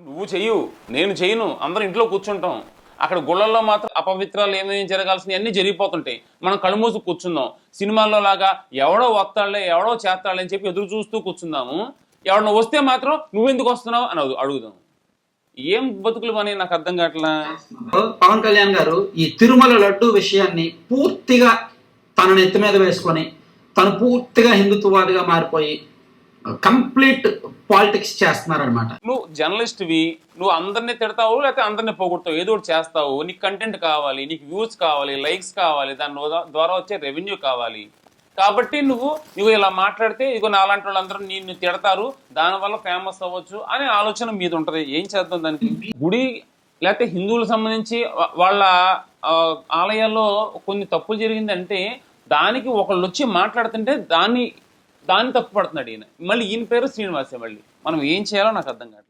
నువ్వు చెయ్యు, నేను చేయను, అందరం ఇంట్లో కూర్చుంటాం. అక్కడ గుళ్ళల్లో మాత్రం అపవిత్రాలు ఏమేమి జరగాల్సినవి అన్నీ జరిగిపోతుంటాయి. మనం కళ్ళు మూసి కూర్చుందాం. సినిమాల్లో లాగా ఎవడో వస్తాడులే, ఎవడో చేస్తాడులే అని చెప్పి ఎదురు చూస్తూ కూర్చుందాము. ఎవడన్నా వస్తే మాత్రం నువ్వెందుకు వస్తున్నావు అని అడుగుదాం. ఏం బతుకులు అని నాకు అర్థం కావట్లా. పవన్ కళ్యాణ్ గారు ఈ తిరుమల లడ్డు విషయాన్ని పూర్తిగా తన నెత్తి మీద వేసుకొని తను పూర్తిగా హిందుత్వవాదిగా మారిపోయి కంప్లీట్ పాలిటిక్స్ చేస్తున్నారనమాట. నువ్వు జర్నలిస్ట్వి, నువ్వు అందరినీ తిడతావు లేకపోతే అందరినీ పోగొడతావు, ఏదో ఒకటి చేస్తావు. నీకు కంటెంట్ కావాలి, నీకు వ్యూస్ కావాలి, లైక్స్ కావాలి, దాని ద్వారా వచ్చే రెవెన్యూ కావాలి. కాబట్టి నువ్వు ఇలా మాట్లాడితే ఇగో నాలాంటి వాళ్ళందరూ నిన్ను తిడతారు, దానివల్ల ఫేమస్ అవ్వచ్చు అనే ఆలోచన మీద ఉంటుంది. ఏం చేద్దాం దానికి? గుడి లేకపోతే హిందువులకు సంబంధించి వాళ్ళ ఆలయాల్లో కొన్ని తప్పులు జరిగిందంటే దానికి ఒకళ్ళు వచ్చి మాట్లాడుతుంటే దాన్ని తప్పు పడుతున్నాడు ఈయన. మళ్ళీ ఈయన పేరు శ్రీనివాసే. మళ్ళీ మనం ఏం చేయాలో నాకు అర్థం కాదు.